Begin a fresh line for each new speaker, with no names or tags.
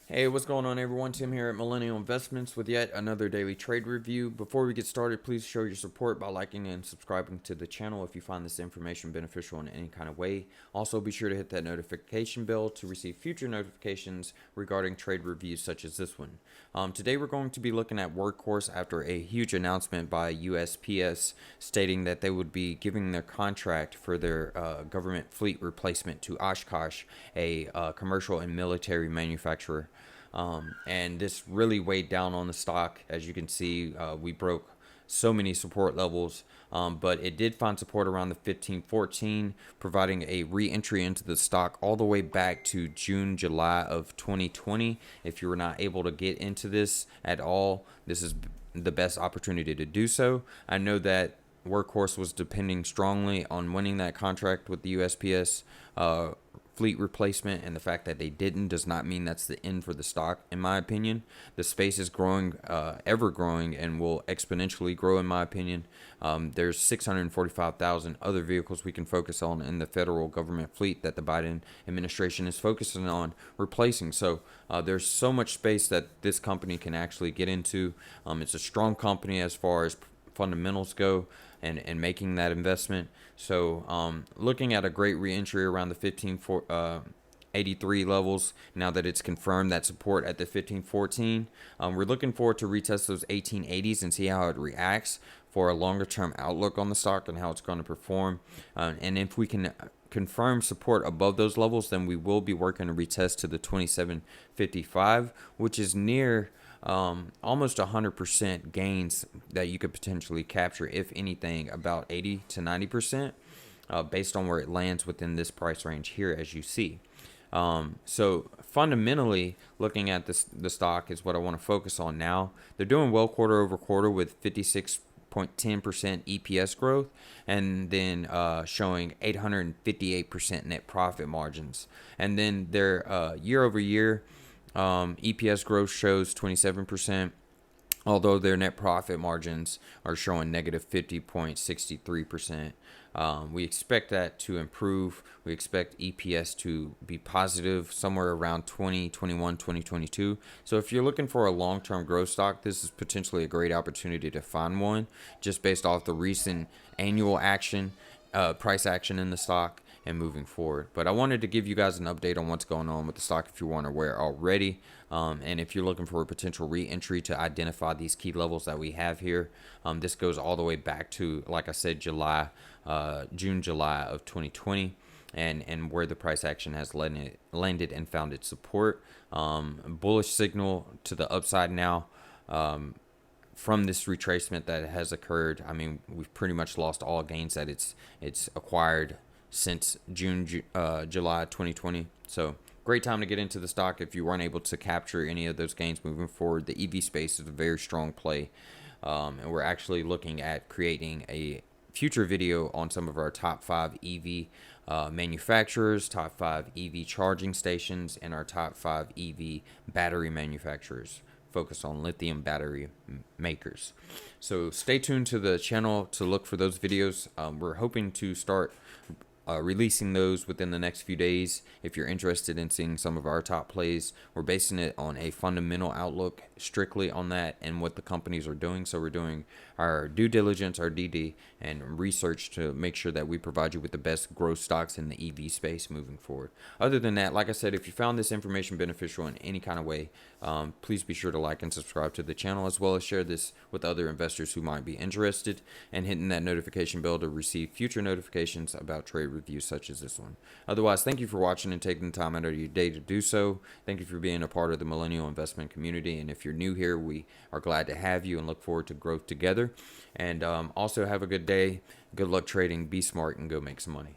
Hey, what's going on, everyone? Tim here at Millennial Investments with yet another daily trade review. Before we get started, please show your support by liking and subscribing to the channel if you find this information beneficial in any kind of way. Also, be sure to hit that notification bell to receive future notifications regarding trade reviews such as this one. Today, we're going to be looking at Workhorse after a huge announcement by USPS stating that they would be giving their contract for their government fleet replacement to Oshkosh, a commercial and military manufacturer. And this really weighed down on the stock. As you can see, we broke so many support levels, but it did find support around the 1514, providing a re-entry into the stock all the way back to June, July of 2020. If you were not able to get into this at all, this is the best opportunity to do so. I know that Workhorse was depending strongly on winning that contract with the USPS fleet replacement, and the fact that they didn't does not mean that's the end for the stock. In my opinion, the space is growing, ever growing, and will exponentially grow, in my opinion. There's 645,000 other vehicles we can focus on in the federal government fleet that the Biden administration is focusing on replacing. So there's so much space that this company can actually get into. It's a strong company as far as fundamentals go, and making that investment. So looking at a great re-entry around the 1583 levels now that it's confirmed that support at the 1514. We're looking forward to retest those 1880s and see how it reacts for a longer term outlook on the stock and how it's going to perform. And if we can confirm support above those levels, then we will be working to retest to the 2755, which is near almost 100% gains that you could potentially capture, if anything, about 80 to 90%, based on where it lands within this price range here, as you see. So fundamentally, looking at the stock is what I want to focus on now. They're doing well quarter over quarter with 56.10% EPS growth, and then showing 858% net profit margins. And then their year over year EPS growth shows 27%, although their net profit margins are showing negative 50.63%. We expect that to improve. We expect EPS to be positive somewhere around 2021, 2022. So if you're looking for a long-term growth stock, this is potentially a great opportunity to find one, just based off the recent annual action, price action in the stock, and moving forward. But I wanted to give you guys an update on what's going on with the stock if you weren't aware already. And if you're looking for a potential re-entry to identify these key levels that we have here, this goes all the way back to, like I said, June, July of 2020, and where the price action has landed and found its support. Bullish signal to the upside now. From this retracement that has occurred, I mean, we've pretty much lost all gains that it's acquired since July 2020. So great time to get into the stock if you weren't able to capture any of those gains moving forward. The EV space is a very strong play, and we're actually looking at creating a future video on some of our top 5 EV manufacturers, top 5 EV charging stations, and our top 5 EV battery manufacturers focus on lithium battery makers. So stay tuned to the channel to look for those videos. We're hoping to start releasing those within the next few days. If you're interested in seeing some of our top plays, we're basing it on a fundamental outlook, strictly on that and what the companies are doing. So we're doing our due diligence, our DD, and research to make sure that we provide you with the best growth stocks in the EV space moving forward. Other than that, like I said, if you found this information beneficial in any kind of way, please be sure to like and subscribe to the channel, as well as share this with other investors who might be interested, and hitting that notification bell to receive future notifications about trade reviews such as this one. Otherwise, thank you for watching and taking the time out of your day to do so. Thank you for being a part of the Millennial investment community, and if you're new here, we are glad to have you and look forward to growth together. And also have a good day. Good luck trading. Be smart and go make some money.